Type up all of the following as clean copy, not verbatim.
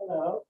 Hello.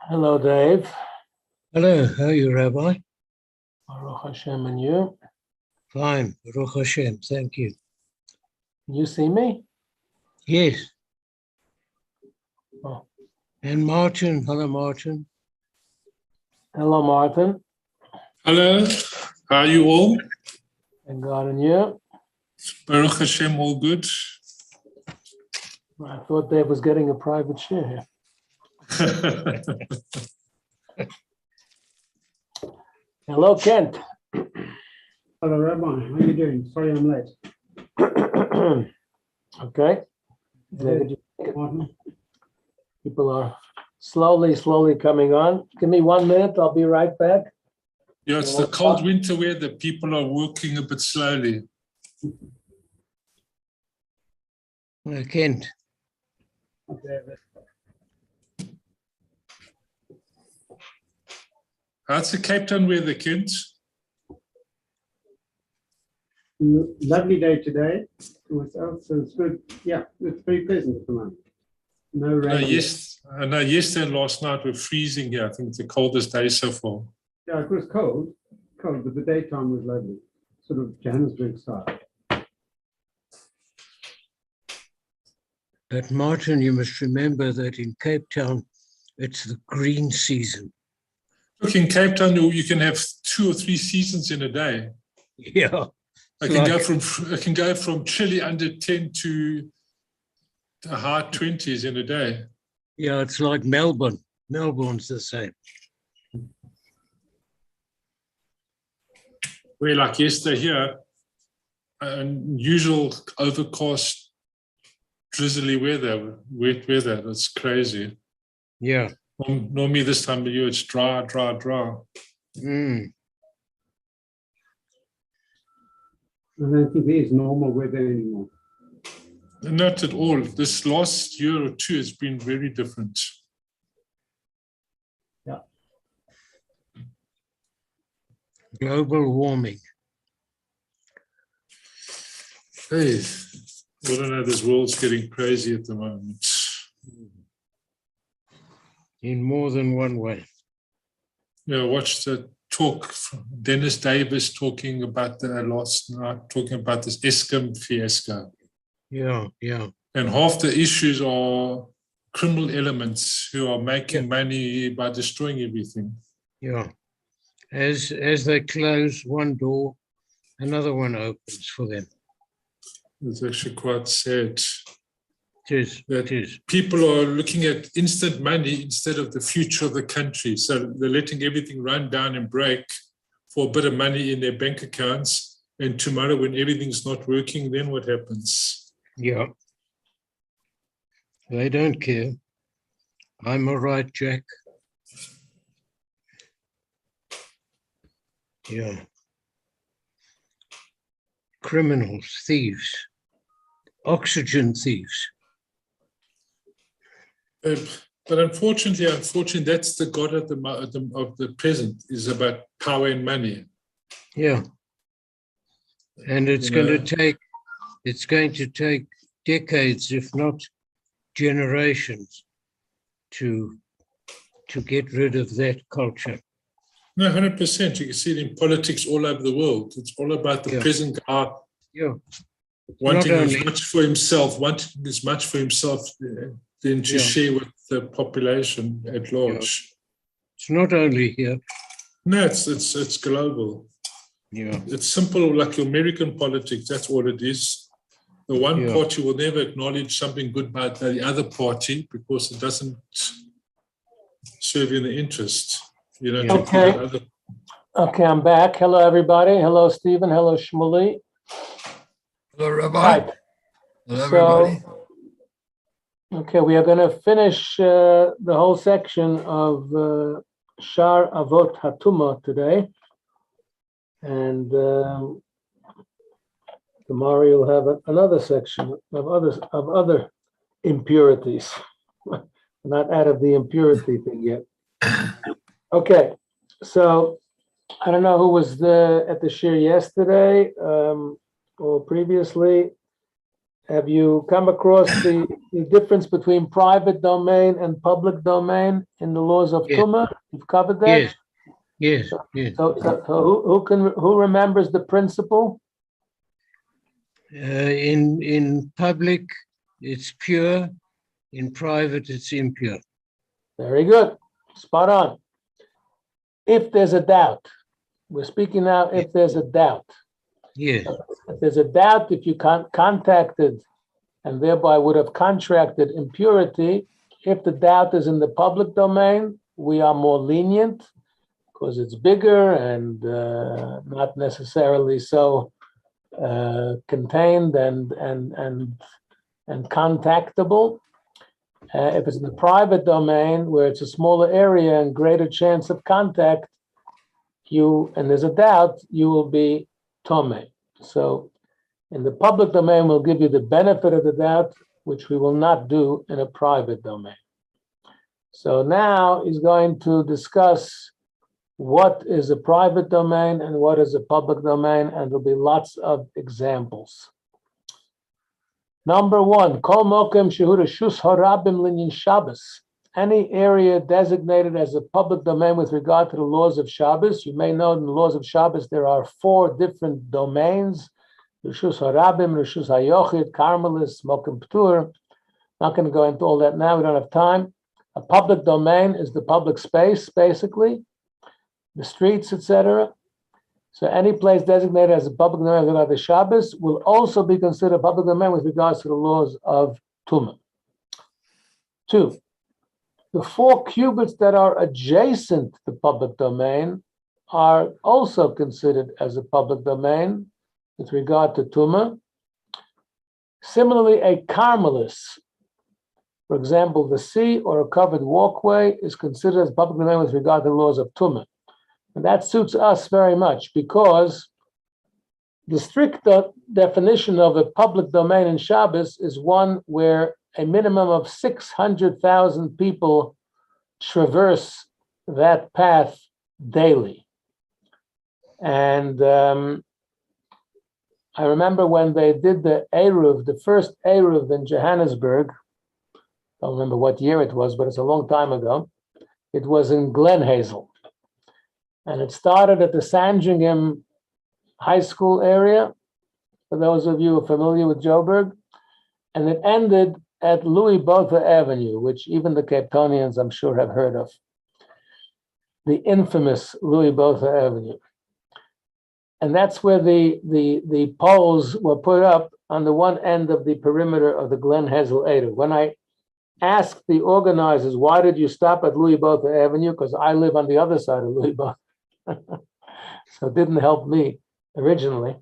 Hello, Dave. Hello, how are you, Rabbi? Baruch Hashem, and you? Fine, Baruch Hashem, thank you. Can you see me? Yes. Oh. And Martin, hello, Martin. Hello, Martin. Hello, how are you all? And God and you? Baruch Hashem, all good? I thought Dave was getting a private share here. Hello, Kent. Hello, Rabbi. How are you doing? Sorry I'm late. Okay. Martin? People are slowly coming on. Give me 1 minute. I'll be right back. Yeah, it's the cold winter weather. People are working a bit slowly. Kent. Okay. How's the Cape Town weather, Kent? Lovely day today. So it's good. Yeah, it's very pleasant at the moment. No rain. I know yesterday and last night were freezing here. I think it's the coldest day so far. Yeah, it was cold, but the daytime was lovely. Sort of Johannesburg style. But Martin, you must remember that in Cape Town, it's the green season. Look, in Cape Town, you can have 2 or 3 seasons in a day. Yeah. I can go from chilly under 10 to the high 20s in a day. Yeah, it's like Melbourne. Melbourne's the same. Where like yesterday here, unusual overcast, drizzly weather, wet weather. That's crazy. Yeah. Normally this time of year, it's dry. Mm. I don't think there is normal weather anymore. Not at all. This last year or two has been very different. Yeah. Global warming. Hey, I don't know, this world's getting crazy at the moment. In more than one way. Yeah, watch the talk, Dennis Davis talking about the last night, talking about this Eskom fiasco. Yeah. And half the issues are criminal elements who are making money by destroying everything. Yeah. As they close one door, another one opens for them. It's actually quite sad. It is. People are looking at instant money instead of the future of the country. So they're letting everything run down and break for a bit of money in their bank accounts. And tomorrow when everything's not working, then what happens? Yeah. They don't care. I'm all right, Jack. Yeah. Criminals, thieves, oxygen thieves. But unfortunately, that's the God of the present, is about power and money. Yeah. And it's going to take decades, if not generations, to get rid of that culture. No, 100%. You can see it in politics all over the world. It's all about the present guy wanting as much for himself, than to share with the population at large. It's not only here. No, it's global. Yeah. It's simple, like your American politics. That's all it is. The one party will never acknowledge something good by the other party because it doesn't serve in the interest. You know, okay. Okay, I'm back. Hello, everybody. Hello, Stephen. Hello, Shmuley. Hello, Rabbi. Right. Hello, everybody. Okay, we are going to finish the whole section of Shar Avot Hatuma today. And tomorrow you'll have another section of other impurities. Not out of the impurity thing yet. Okay, so I don't know who was at the shir yesterday or previously. Have you come across the difference between private domain and public domain in the laws of Yeah. Tumah? You've covered that? Yes. So who remembers the principle? In public, it's pure. In private, it's impure. Very good. Spot on. If there's a doubt, we're speaking now if there's a doubt. Yes. If there's a doubt, if you contacted and thereby would have contracted impurity, if the doubt is in the public domain, we are more lenient because it's bigger and not necessarily so contained and contactable. If it's in the private domain where it's a smaller area and greater chance of contact, and there's a doubt, you will be tomei. So in the public domain, we'll give you the benefit of the doubt, which we will not do in a private domain. So now he's going to discuss what is a private domain and what is a public domain, and there'll be lots of examples. Number one, Kol Mokem Shehu Reshus Harabim Linyan Shabbos. Any area designated as a public domain with regard to the laws of Shabbos. You may know in the laws of Shabbos there are 4 different domains: Reshus Harabim, Reshus Hayochid, Carmelis, Mokem Ptur. Not going to go into all that now. We don't have time. A public domain is the public space, basically, the streets, etc. So any place designated as a public domain with regard to Shabbos will also be considered a public domain with regards to the laws of Tumah. 2, the 4 cubits that are adjacent to the public domain are also considered as a public domain with regard to Tumah. Similarly, a Carmelis, for example, the sea or a covered walkway, is considered as public domain with regard to the laws of Tumah. And that suits us very much because the strict definition of a public domain in Shabbos is one where a minimum of 600,000 people traverse that path daily. And I remember when they did the Eruv, the first Eruv in Johannesburg, I don't remember what year it was, but it's a long time ago. It was in Glen Hazel. And it started at the Sandringham High School area, for those of you who are familiar with Joburg, and it ended at Louis Botha Avenue, which even the Cape Townians, I'm sure, have heard of. The infamous Louis Botha Avenue. And that's where the poles were put up on the one end of the perimeter of the Glen Hazel Eruv. When I asked the organizers, why did you stop at Louis Botha Avenue? Because I live on the other side of Louis Botha. So it didn't help me originally.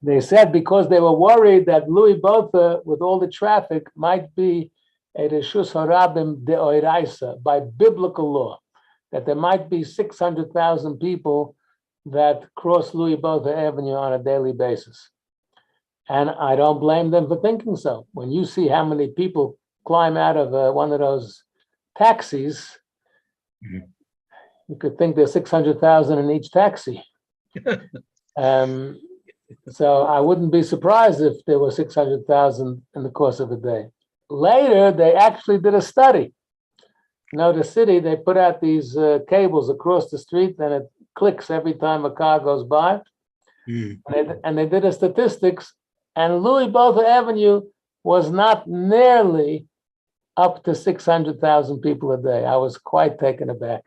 They said because they were worried that Louis Botha, with all the traffic, might be a Reshus Harabim de'oraisa, by biblical law, that there might be 600,000 people that cross Louis Botha Avenue on a daily basis. And I don't blame them for thinking so. When you see how many people climb out of one of those taxis, you could think there's 600,000 in each taxi. So I wouldn't be surprised if there were 600,000 in the course of a day. Later, they actually did a study. You know, the city, they put out these cables across the street, and it clicks every time a car goes by. And they did a statistics, and Louis Botha Avenue was not nearly up to 600,000 people a day. I was quite taken aback.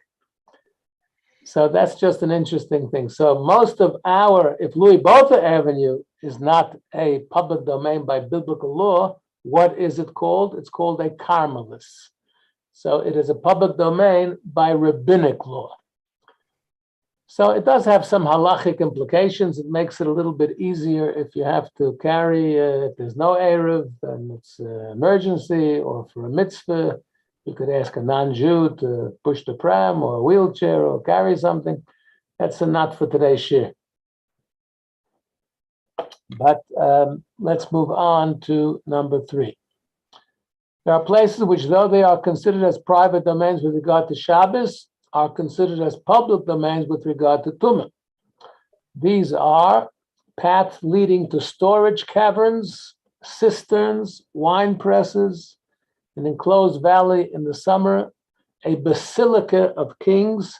So that's just an interesting thing. So most of if Louis Botha Avenue is not a public domain by biblical law, what is it called? It's called a Carmelis. So it is a public domain by rabbinic law. So it does have some halachic implications. It makes it a little bit easier if you have to carry, if there's no Erev, and it's an emergency, or for a mitzvah, you could ask a non-Jew to push the pram or a wheelchair or carry something. That's a not for today's shir. But let's move on to number 3. There are places which, though they are considered as private domains with regard to Shabbos, are considered as public domains with regard to Tumah. These are paths leading to storage caverns, cisterns, wine presses, an enclosed valley in the summer, a basilica of kings.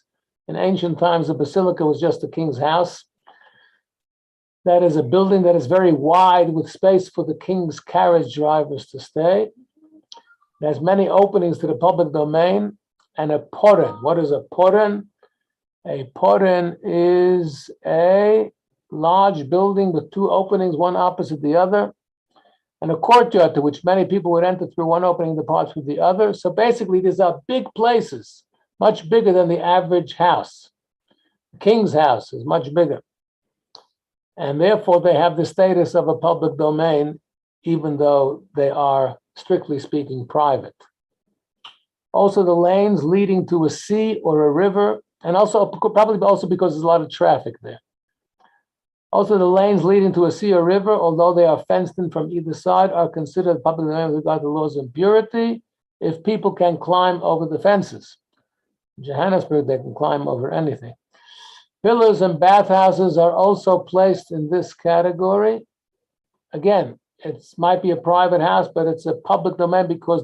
In ancient times, a basilica was just a king's house. That is a building that is very wide with space for the king's carriage drivers to stay. It has many openings to the public domain, and a poren. What is a poren? A poren is a large building with 2 openings, one opposite the other, and a courtyard to which many people would enter through one opening and depart through the other. So basically, these are big places, much bigger than the average house. The king's house is much bigger. And therefore, they have the status of a public domain, even though they are, strictly speaking, private. Also, the lanes leading to a sea or a river, and also probably also because there's a lot of traffic there. Also, the lanes leading to a sea or river, although they are fenced in from either side, are considered public domain with regard to laws of impurity if people can climb over the fences. In Johannesburg, they can climb over anything. Pillars and bathhouses are also placed in this category. Again, it might be a private house, but it's a public domain because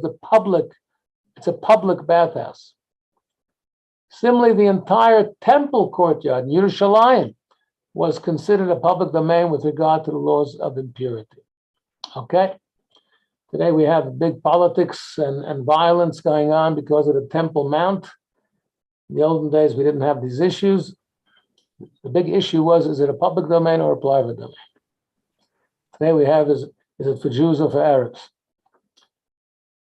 it's a public bathhouse. Similarly, the entire temple courtyard in Yerushalayim was considered a public domain with regard to the laws of impurity. Okay? Today we have big politics and violence going on because of the Temple Mount. In the olden days, we didn't have these issues. The big issue was, is it a public domain or a private domain? Today we have, is it for Jews or for Arabs?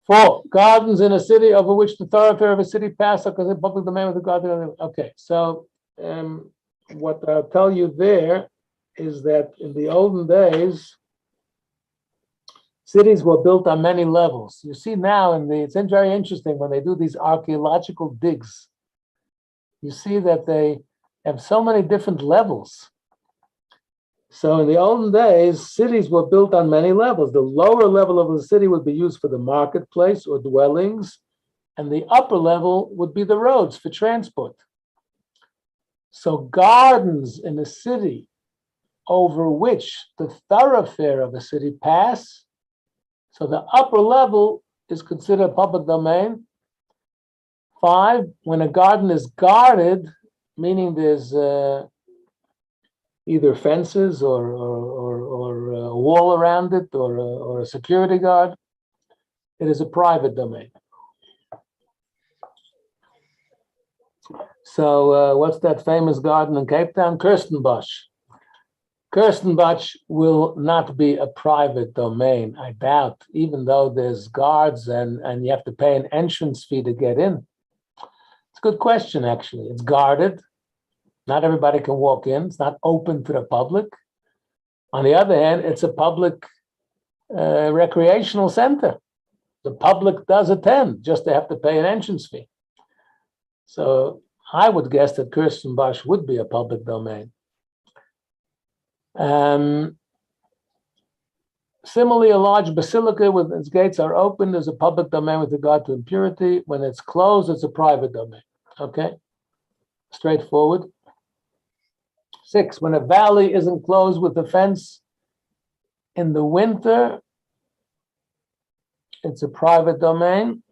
4, gardens in a city over which the thoroughfare of a city passes because it's public domain with regard to. Okay, so what I'll tell you there is that in the olden days, cities were built on many levels. You see now, it's very interesting when they do these archaeological digs. You see that they have so many different levels. So in the olden days, cities were built on many levels. The lower level of the city would be used for the marketplace or dwellings, and the upper level would be the roads for transport. So gardens in a city over which the thoroughfare of a city pass, so the upper level is considered public domain. 5, when a garden is guarded, meaning there's either fences or a wall around it or a security guard, it is a private domain. So what's that famous garden in Cape Town? Kirstenbosch. Kirstenbosch will not be a private domain, I doubt, even though there's guards and you have to pay an entrance fee to get in. It's a good question, actually. It's guarded. Not everybody can walk in. It's not open to the public. On the other hand, it's a public recreational center. The public does attend, just they have to pay an entrance fee. So I would guess that Kirstenbosch would be a public domain. Similarly, a large basilica with its gates are open is a public domain with regard to impurity. When it's closed, it's a private domain. Okay, straightforward. 6, when a valley is enclosed with a fence in the winter, it's a private domain.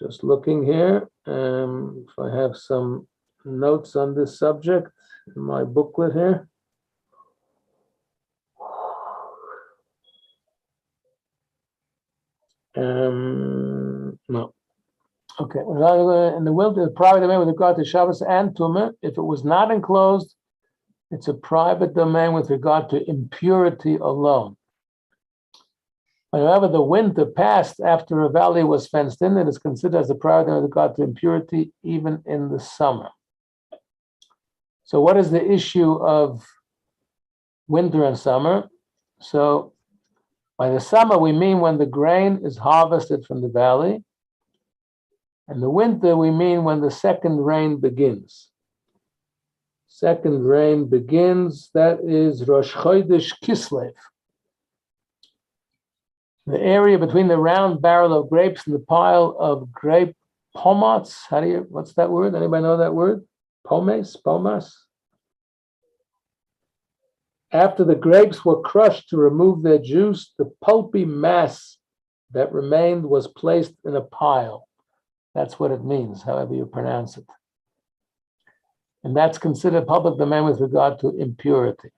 Just looking here, if I have some notes on this subject in my booklet here. No. Okay, in the winter, the private domain with regard to Shabbos and Tumah, if it was not enclosed, it's a private domain with regard to impurity alone. Whenever the winter passed after a valley was fenced in, it is considered as a priority with regard to impurity, even in the summer. So what is the issue of winter and summer? So by the summer, we mean when the grain is harvested from the valley. And the winter, we mean when the second rain begins. Second rain begins, that is Rosh Chodesh Kislev. The area between the round barrel of grapes and the pile of grape pomots. What's that word? Anybody know that word? Pomas? After the grapes were crushed to remove their juice, the pulpy mass that remained was placed in a pile. That's what it means, however you pronounce it. And that's considered public domain with regard to impurity.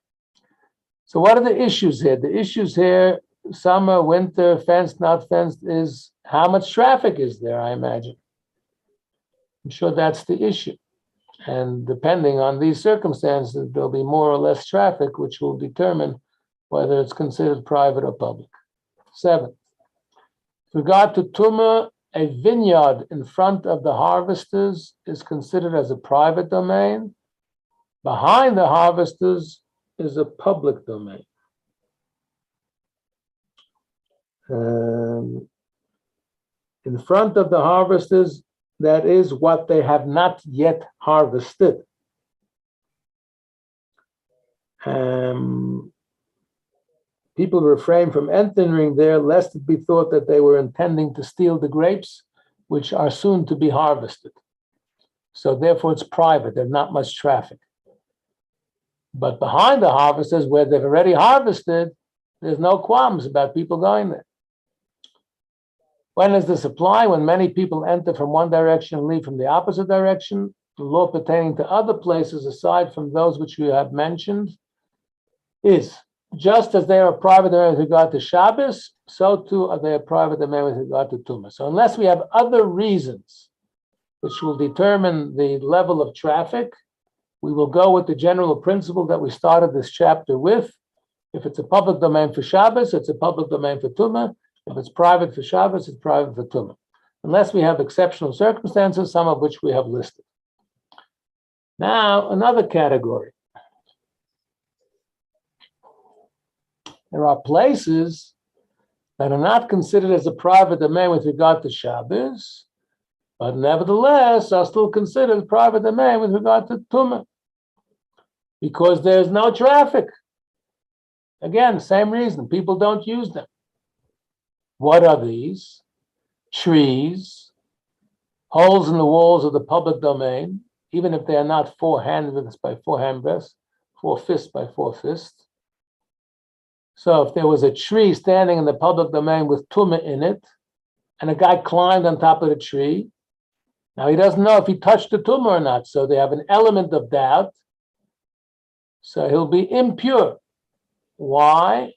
So what are the issues here? The issues here, summer, winter, fenced, not fenced, is how much traffic is there, I imagine. I'm sure that's the issue. And depending on these circumstances, there'll be more or less traffic, which will determine whether it's considered private or public. 7. With regard to Tumah, a vineyard in front of the harvesters is considered as a private domain. Behind the harvesters is a public domain. In front of the harvesters, that is what they have not yet harvested. People refrain from entering there lest it be thought that they were intending to steal the grapes, which are soon to be harvested. So therefore it's private, there's not much traffic. But behind the harvesters, where they've already harvested, there's no qualms about people going there. When is this apply? When many people enter from one direction and leave from the opposite direction. The law pertaining to other places aside from those which we have mentioned is just as they are private domain with regard to Shabbos, so too are they a private domain with regard to Tumah. So unless we have other reasons which will determine the level of traffic, we will go with the general principle that we started this chapter with. If it's a public domain for Shabbos, it's a public domain for Tumah. If it's private for Shabbos, it's private for Tumah. Unless we have exceptional circumstances, some of which we have listed. Now, another category. There are places that are not considered as a private domain with regard to Shabbos, but nevertheless are still considered private domain with regard to Tumah, because there's no traffic. Again, same reason, people don't use them. What are these? Trees, holes in the walls of the public domain, even if they are not 4 handbreadths by 4 handbreadths, 4 fists by 4 fists. So if there was a tree standing in the public domain with Tumah in it, and a guy climbed on top of the tree, now he doesn't know if he touched the Tumah or not, so they have an element of doubt. So he'll be impure. Why?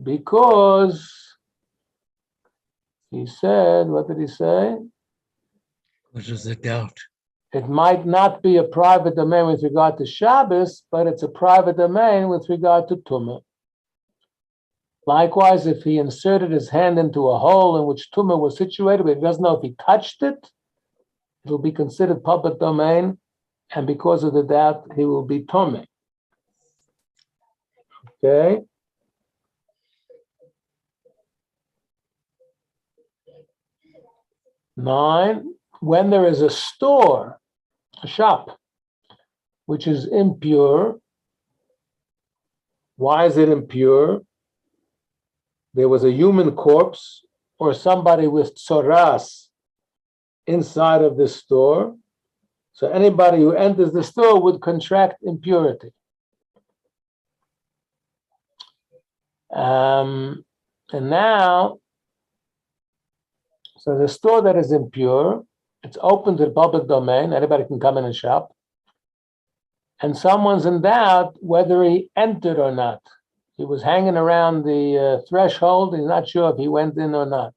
Because he said, what did he say? Because of the doubt. It might not be a private domain with regard to Shabbos, but it's a private domain with regard to Tumah. Likewise, if he inserted his hand into a hole in which Tumah was situated, but he doesn't know if he touched it, it will be considered public domain, and because of the doubt, he will be Tomei. Okay? Nine, when there is a store, a shop, which is impure. Why is it impure? There was a human corpse or somebody with tzoras inside of this store. So anybody who enters the store would contract impurity. And now, so the store that is impure, it's open to the public domain, anybody can come in and shop. And someone's in doubt whether he entered or not. He was hanging around the threshold, he's not sure if he went in or not.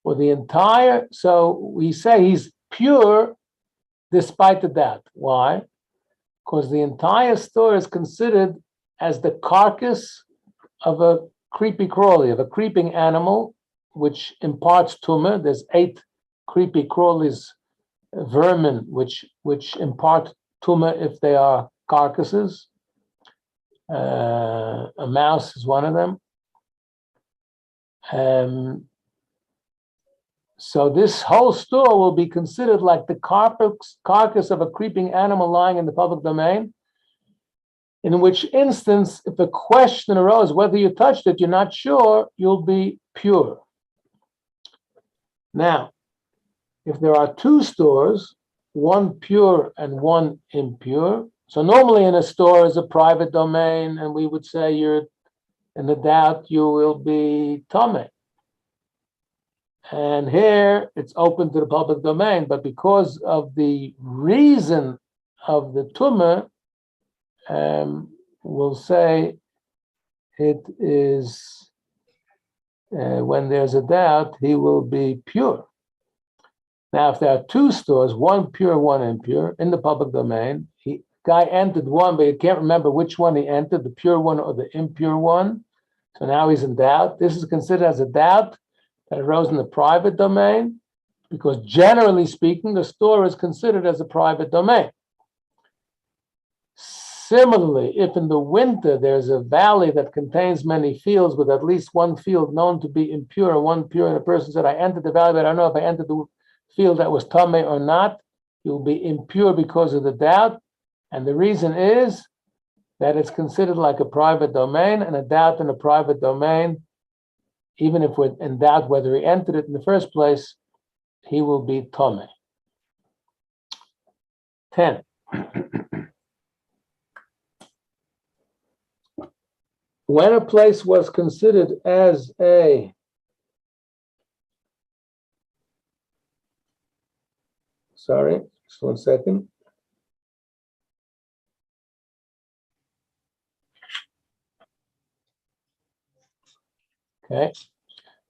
Well, so we say he's pure despite the doubt. Why? Because the entire store is considered as the carcass of a creepy crawly, of a creeping animal, which imparts tumah. There's 8 creepy crawlies, vermin, which impart tumah if they are carcasses. A mouse is one of them. So this whole store will be considered like the carcass of a creeping animal lying in the public domain, in which instance, if a question arose whether you touched it, you're not sure, you'll be pure. Now, if there are 2 stores, one pure and one impure, so normally in a store is a private domain, and we would say you're in the doubt, you will be tameh. And here it's open to the public domain, but because of the reason of the tumah, we'll say it is, when there's a doubt, he will be pure. Now, if there are 2 stores, one pure, one impure, in the public domain, guy entered one, but he can't remember which one he entered, the pure one or the impure one. So now he's in doubt. This is considered as a doubt that arose in the private domain, because generally speaking, the store is considered as a private domain. Similarly, if in the winter there's a valley that contains many fields, with at least one field known to be impure and one pure, and a person said, I entered the valley, but I don't know if I entered the field that was tameh or not, you'll be impure because of the doubt. And the reason is that it's considered like a private domain, and a doubt in a private domain, even if we're in doubt whether he entered it in the first place, he will be tameh. 10. When a place was considered as a just 1 second. Okay.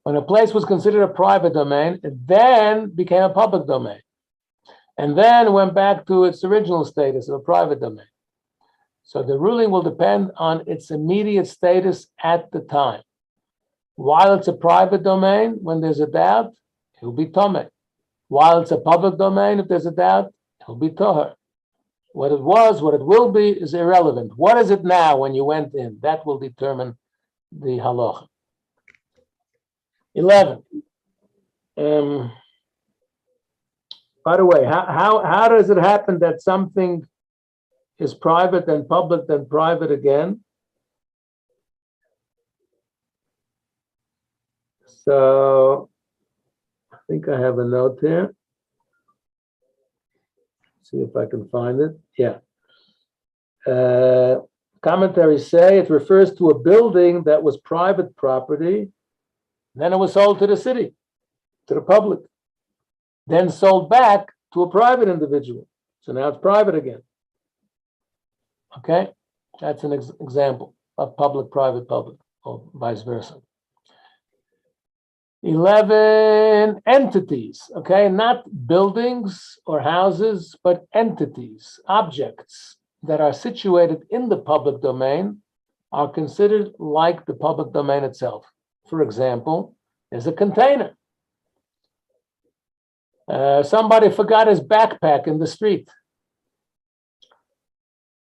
When a place was considered a private domain, it then became a public domain, and then went back to its original status of a private domain. So the ruling will depend on its immediate status at the time. While it's a private domain, when there's a doubt, it will be tameh. While it's a public domain, if there's a doubt, it will be tahor. What it was, what it will be, is irrelevant. What is it now when you went in? That will determine the halacha. 11. By the way, how does it happen that something is private, then public, then private again? So I think I have a note here. See if I can find it. Yeah. Commentaries say it refers to a building that was private property, then it was sold to the city, to the public, then sold back to a private individual. So now it's private again. Okay, that's an example of public, private, public, or vice versa. 11, entities. Okay, not buildings or houses, but entities, objects that are situated in the public domain are considered like the public domain itself. For example, there's a container. Somebody forgot his backpack in the street.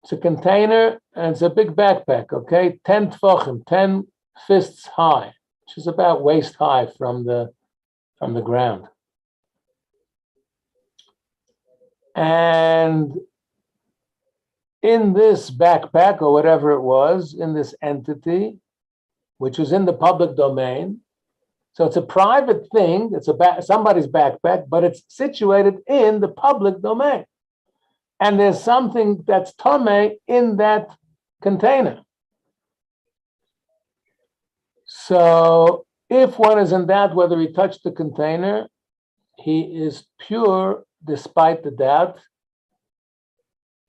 It's a container, and it's a big backpack, okay? 10 tefachim, 10 fists high, which is about waist high from the ground. And in this backpack, or whatever it was, in this entity, which was in the public domain, so it's a private thing, it's somebody's backpack, but it's situated in the public domain. And there's something that's tameh in that container. So if one is in doubt whether he touched the container, he is pure despite the doubt,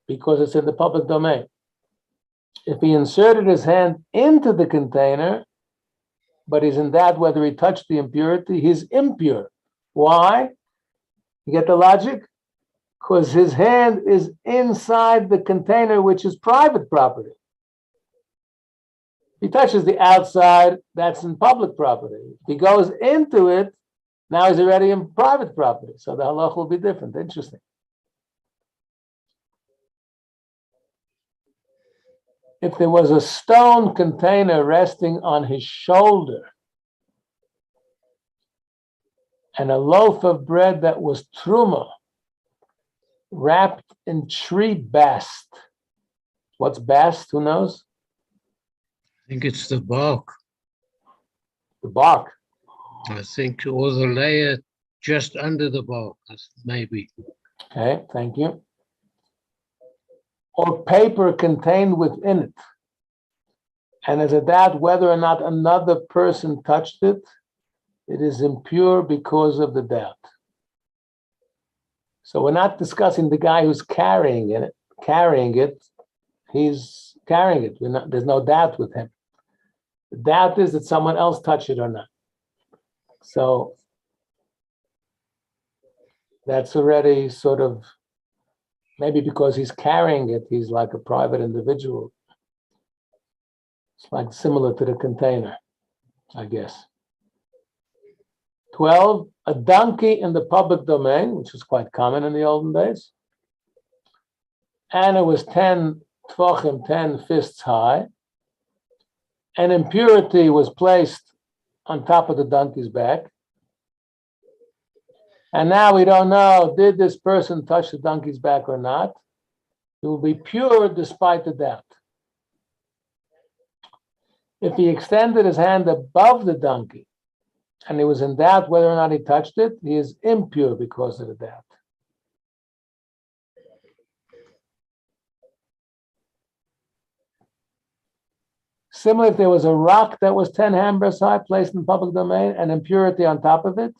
because it's in the public domain. If he inserted his hand into the container, but he's in doubt whether he touched the impurity, he's impure. Why? You get the logic? Because his hand is inside the container, which is private property. If he touches the outside, that's in public property. If he goes into it, now he's already in private property. So the halach will be different. Interesting. If there was a stone container resting on his shoulder and a loaf of bread that was truma wrapped in tree bast. What's bast? Who knows? I think it's the bark. The bark. I think, or the layer just under the bark, maybe. Okay, thank you. Or paper contained within it. And is it that whether or not another person touched it, it is impure because of the doubt. So we're not discussing the guy who's carrying it. He's carrying it. There's no doubt with him. The doubt is that someone else touched it or not. So that's already sort of, maybe because he's carrying it, he's like a private individual. It's like similar to the container, I guess. 12, a donkey in the public domain, which was quite common in the olden days. And it was 10 tfachim, 10 fists high. An impurity was placed on top of the donkey's back. And now we don't know, did this person touch the donkey's back or not? It will be pure despite the doubt. If he extended his hand above the donkey and he was in doubt whether or not he touched it, he is impure because of the doubt. Similarly, if there was a rock that was 10 handbreadths high placed in public domain and impurity on top of it,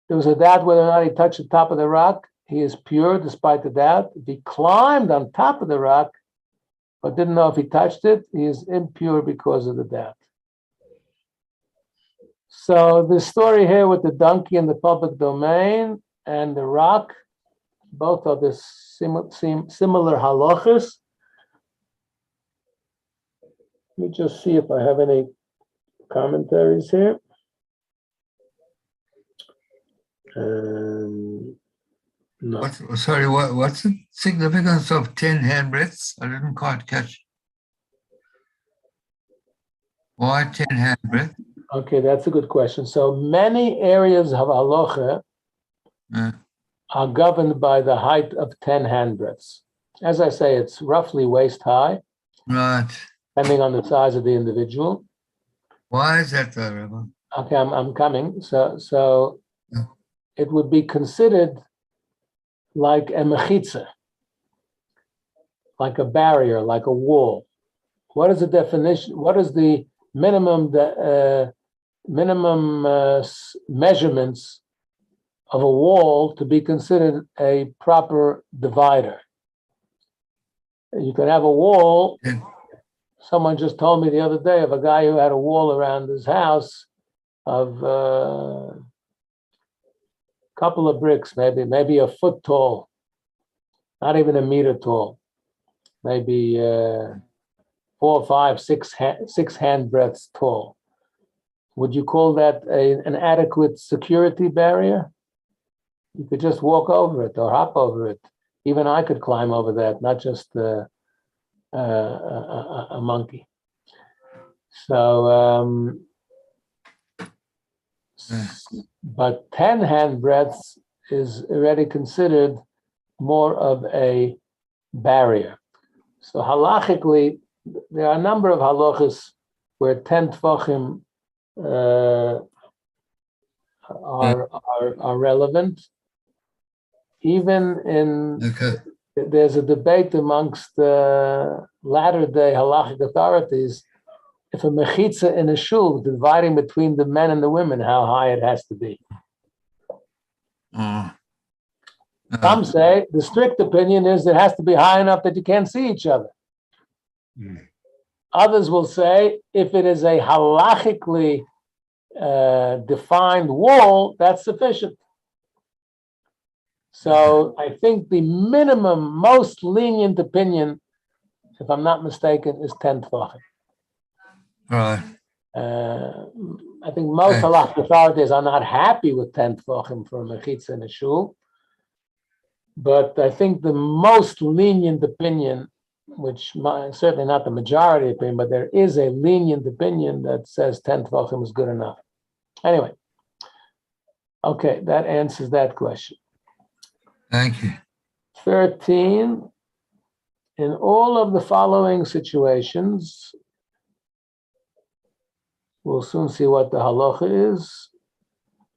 there was a doubt whether or not he touched the top of the rock, he is pure despite the doubt. If he climbed on top of the rock, but didn't know if he touched it, he is impure because of the doubt. So the story here with the donkey in the public domain and the rock, both are the similar halachas. Let me just see if I have any commentaries here. No. What's the significance of 10 handbreadths? I didn't quite catch. Why 10 handbreadths? Okay, that's a good question. So many areas of halacha are governed by the height of 10 handbreadths. As I say, it's roughly waist high. Right. Depending on the size of the individual. Why is that though, Rabbi? Okay, I'm coming. So it would be considered like a mechitza, like a barrier, like a wall. What is the definition? What is the minimum measurements of a wall to be considered a proper divider? You can have a wall. Someone just told me the other day of a guy who had a wall around his house of a couple of bricks, maybe a foot tall, not even a meter tall, maybe 4, 5, 6 handbreadths tall. Would you call that an adequate security barrier? You could just walk over it or hop over it. Even I could climb over that, not just a monkey. So, but 10 handbreadths is already considered more of a barrier. So halachically, there are a number of halachas where 10 tfachim are relevant. Even in there's a debate amongst the latter-day halachic authorities if a mechitza in a shul, dividing between the men and the women, how high it has to be. Some say the strict opinion is it has to be high enough that you can't see each other. Others will say if it is a halachically defined wall, that's sufficient. So I think the minimum, most lenient opinion, if I'm not mistaken, is 10 tefachim. Right. I think most Okay. halachic authorities are not happy with 10 tefachim for a mechitza in a shul. But I think the most lenient opinion, which certainly not the majority opinion, but there is a lenient opinion that says 10 tefachim is good enough. Anyway, okay, that answers that question. Thank you. 13, in all of the following situations, we'll soon see what the halacha is.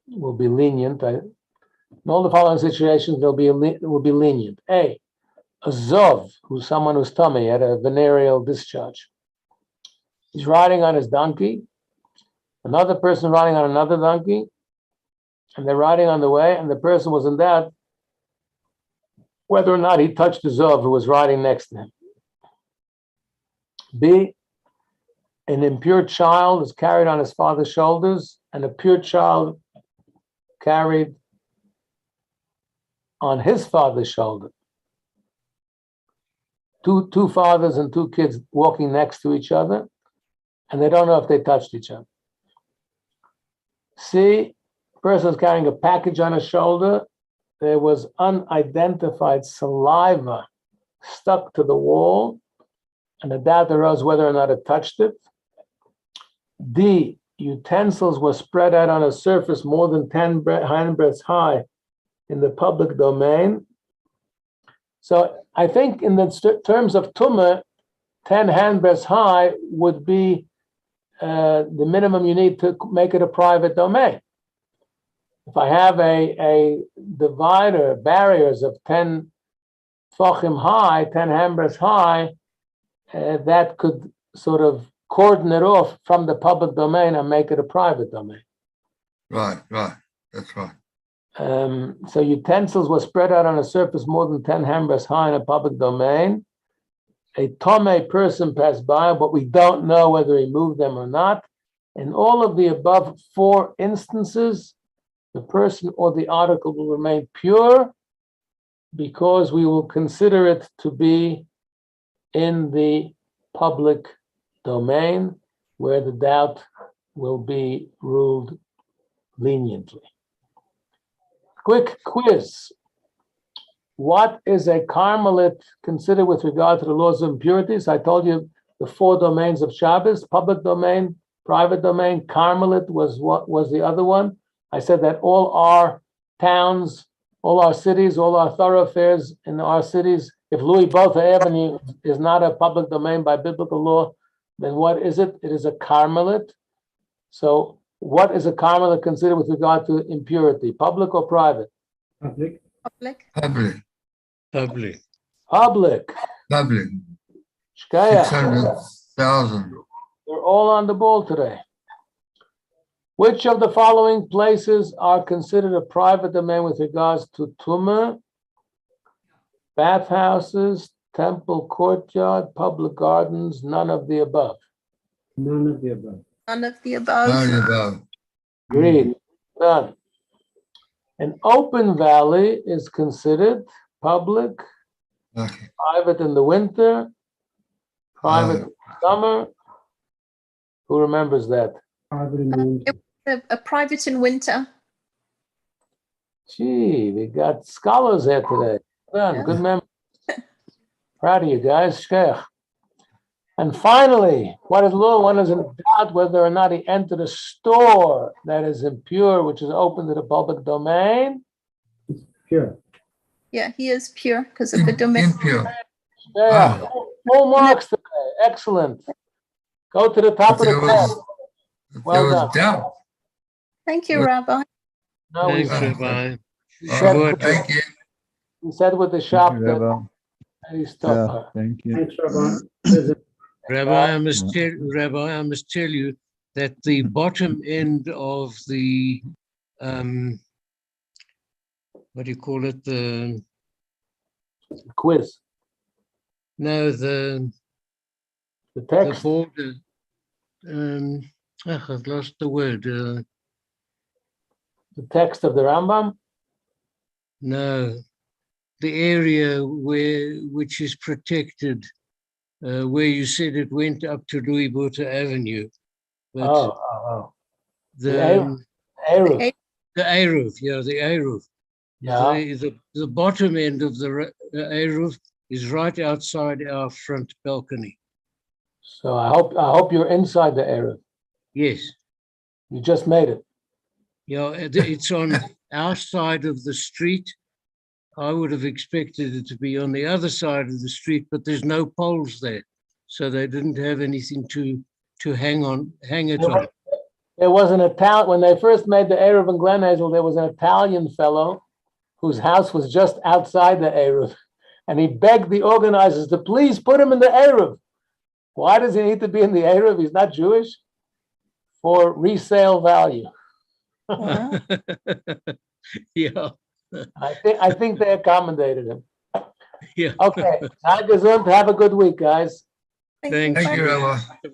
Will be lenient. In all the following situations, will be lenient. A zov, who's someone who's tummy, had a venereal discharge. He's riding on his donkey. Another person riding on another donkey, and they're riding on the way, and the person was in doubt whether or not he touched the zov who was riding next to him. B, an impure child is carried on his father's shoulders, and a pure child carried on his father's shoulder. Two fathers and two kids walking next to each other, and they don't know if they touched each other. C, person is carrying a package on his shoulder. There was unidentified saliva stuck to the wall, and a doubt arose whether or not it touched it. D, utensils were spread out on a surface more than 10 handbreadths high in the public domain. So I think in the terms of tumah, 10 handbreadths high would be the minimum you need to make it a private domain. If I have a divider, barriers of 10 tefachim high, 10 handbreadths high, that could sort of cordon it off from the public domain and make it a private domain. Right. That's right. So utensils were spread out on a surface more than 10 handbreadths high in a public domain. A tomei person passed by, but we don't know whether he moved them or not. In all of the above 4 instances, the person or the article will remain pure because we will consider it to be in the public domain where the doubt will be ruled leniently. Quick quiz. What is a Carmelite considered with regard to the laws of impurities? I told you the 4 domains of Shabbos: public domain, private domain. Carmelite was what was the other one? I said that all our towns, all our cities, all our thoroughfares in our cities, if Louis Botha Avenue is not a public domain by biblical law, then what is it? It is a Carmelite. So what is a Carmelite considered with regard to impurity, public or private? Public. Public. Public. Shkaya. 600,000. We're all on the ball today. Which of the following places are considered a private domain with regards to tumah? Bathhouses, temple courtyard, public gardens, none of the above. None of the above. None of the above. None of the above. Agreed. None. An open valley is considered public, Okay. private in the winter, private in the summer. Who remembers that? Private in the winter. A private in winter. Gee, we got scholars here today. Well done. Good memory. Proud of you guys. Shkech. And finally, what is law? One is in doubt whether or not he entered a store that is impure, which is open to the public domain. Pure. Yeah, he is pure because of the domain. Impure. Yeah, full marks today. Excellent. Go to the top of the class. Well There done. was doubt. Thank you, Rabbi. No, we Thanks, Rabbi. Thank you. he said with the shop Thank you, that Rabbi. he stopped Yeah, her. thank you. Thanks, Rabbi. Rabbi, I must tell you that the bottom end of the what do you call it? The Quiz. the text. border. I've lost the word. The text of the Rambam. No, the area which is protected, where you said it went up to Louis Botha Avenue. But Oh. the Eruv. the Eruv, the Eruv. Yeah. The bottom end of the Eruv is right outside our front balcony. So I hope you're inside the Eruv. Yes. You just made it. Yeah, it's on our side of the street. I would have expected it to be on the other side of the street, but there's no poles there. So they didn't have anything to hang it on. There was an Italian, when they first made the Eruv in Glen Hazel, there was an Italian fellow whose house was just outside the Eruv. And he begged the organizers to please put him in the Eruv. Why does he need to be in the Eruv? He's not Jewish. For resale value. Wow. Yeah. I think they accommodated him. Yeah. Okay. Have a good week, guys. Thank you. Thanks. Thank you, Bye. Rabbi.